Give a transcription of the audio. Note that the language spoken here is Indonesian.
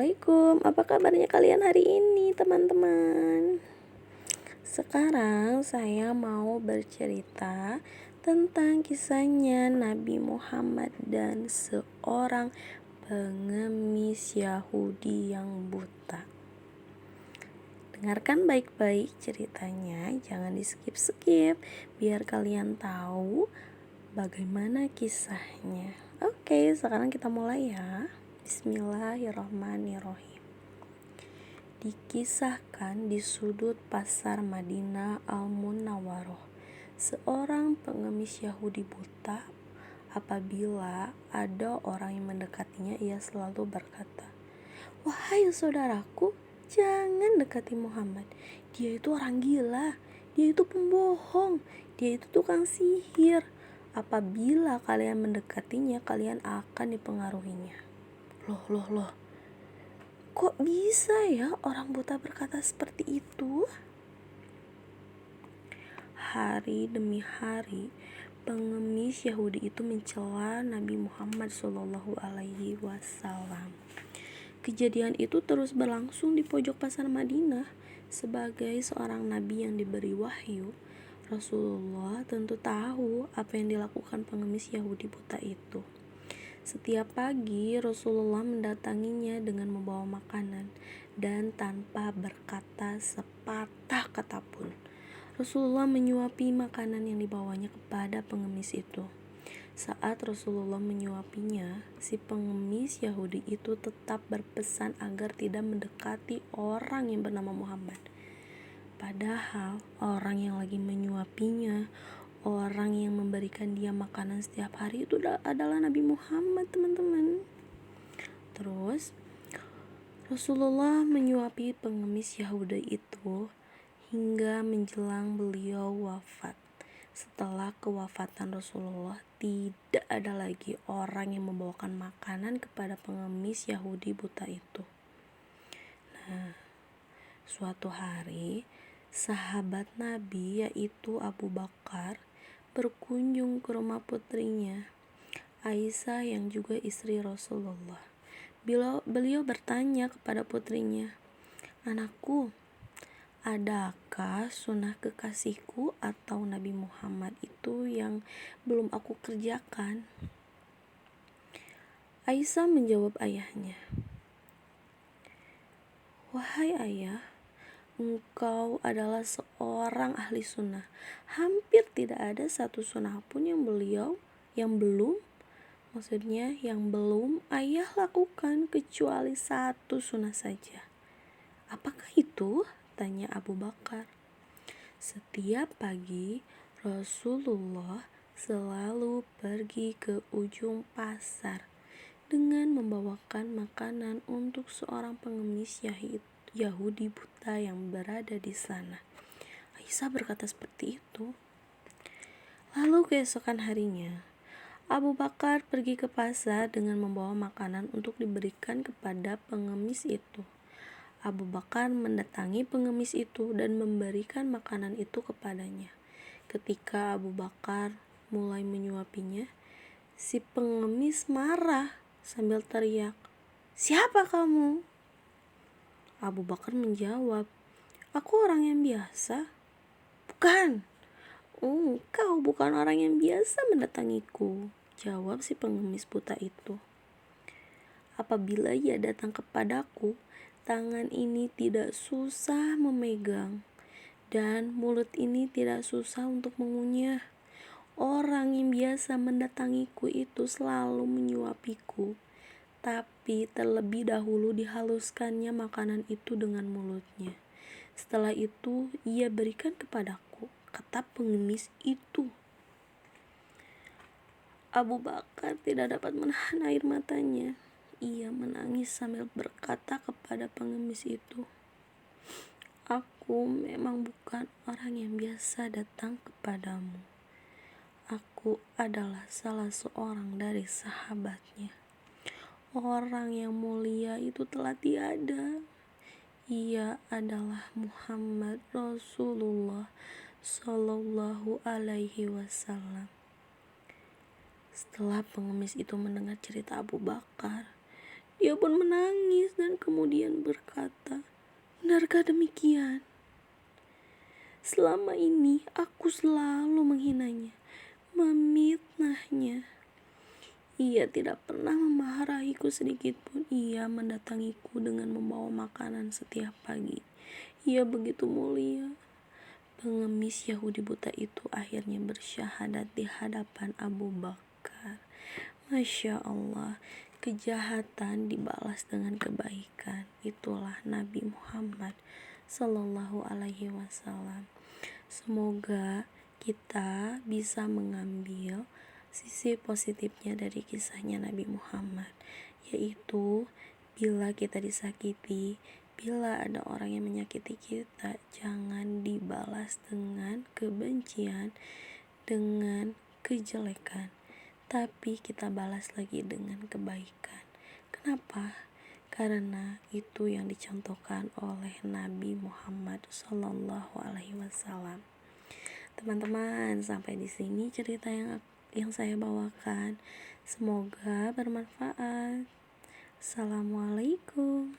Assalamualaikum, apa kabarnya kalian hari ini teman-teman? Sekarang saya mau bercerita tentang kisahnya Nabi Muhammad dan seorang pengemis Yahudi yang buta. Dengarkan baik-baik ceritanya, jangan di-skip-skip biar kalian tahu bagaimana kisahnya. Oke, sekarang kita mulai ya. Bismillahirrahmanirrahim. Dikisahkan di sudut pasar Madinah Al-Munawwaroh, seorang pengemis Yahudi buta. Apabila ada orang yang mendekatinya, ia selalu berkata, "Wahai saudaraku, jangan dekati Muhammad. Dia itu orang gila, dia itu pembohong, dia itu tukang sihir. Apabila kalian mendekatinya, kalian akan dipengaruhinya." Loh. Kok bisa ya orang buta berkata seperti itu? Hari demi hari, pengemis Yahudi itu mencela Nabi Muhammad SAW. Kejadian itu terus berlangsung di pojok pasar Madinah. Sebagai seorang nabi yang diberi wahyu, Rasulullah tentu tahu apa yang dilakukan pengemis Yahudi buta itu. Setiap pagi Rasulullah mendatanginya dengan membawa makanan dan tanpa berkata sepatah kata pun. Rasulullah menyuapi makanan yang dibawanya kepada pengemis itu. Saat Rasulullah menyuapinya, si pengemis Yahudi itu tetap berpesan agar tidak mendekati orang yang bernama Muhammad. Padahal orang yang lagi menyuapinya, orang yang memberikan dia makanan setiap hari itu adalah Nabi Muhammad, teman-teman. Terus Rasulullah menyuapi pengemis Yahudi itu hingga menjelang beliau wafat. Setelah kewafatan Rasulullah, tidak ada lagi orang yang membawakan makanan kepada pengemis Yahudi buta itu. Nah, suatu hari sahabat Nabi yaitu Abu Bakar berkunjung ke rumah putrinya Aisyah yang juga istri Rasulullah. Beliau bertanya kepada putrinya, "Anakku, adakah sunnah kekasihku atau Nabi Muhammad itu yang belum aku kerjakan?" Aisyah menjawab ayahnya, "Wahai ayah, engkau adalah seorang ahli sunnah. Hampir tidak ada satu sunnah pun yang belum ayah lakukan kecuali satu sunnah saja." "Apakah itu?" tanya Abu Bakar. "Setiap pagi Rasulullah selalu pergi ke ujung pasar dengan membawakan makanan untuk seorang pengemis Yahudi buta yang berada di sana." Aisyah berkata seperti itu. Lalu keesokan harinya, Abu Bakar pergi ke pasar dengan membawa makanan untuk diberikan kepada pengemis itu. Abu Bakar mendatangi pengemis itu dan memberikan makanan itu kepadanya. Ketika Abu Bakar mulai menyuapinya, si pengemis marah sambil teriak, "Siapa kamu?" Abu Bakar menjawab, "Aku orang yang biasa." "Bukan, engkau bukan orang yang biasa mendatangiku," jawab si pengemis buta itu. "Apabila ia datang kepadaku, tangan ini tidak susah memegang dan mulut ini tidak susah untuk mengunyah. Orang yang biasa mendatangiku itu selalu menyuapiku, tapi terlebih dahulu dihaluskannya makanan itu dengan mulutnya. Setelah itu ia berikan kepadaku," kata pengemis itu. Abu Bakar tidak dapat menahan air matanya. Ia menangis sambil berkata kepada pengemis itu, "Aku memang bukan orang yang biasa datang kepadamu. Aku adalah salah seorang dari sahabatnya. Orang yang mulia itu telah tiada. Ia adalah Muhammad Rasulullah Sallallahu Alaihi Wasallam." Setelah pengemis itu mendengar cerita Abu Bakar, dia pun menangis dan kemudian berkata, "Benarkah demikian? Selama ini aku selalu menghinanya, memfitnahnya. Ia tidak pernah memarahiku sedikit pun. Ia mendatangiku dengan membawa makanan setiap pagi. Ia begitu mulia." Pengemis Yahudi buta itu akhirnya bersyahadat di hadapan Abu Bakar. Masya Allah, kejahatan dibalas dengan kebaikan. Itulah Nabi Muhammad Sallallahu Alaihi Wasallam. Semoga kita bisa mengambil sisi positifnya dari kisahnya Nabi Muhammad, yaitu bila kita disakiti, bila ada orang yang menyakiti kita, jangan dibalas dengan kebencian, dengan kejelekan, tapi kita balas lagi dengan kebaikan. Kenapa? Karena itu yang dicontohkan oleh Nabi Muhammad Sallallahu Alaihi Wasallam. Teman-teman, sampai di sini cerita yang saya bawakan. Semoga bermanfaat. Assalamualaikum.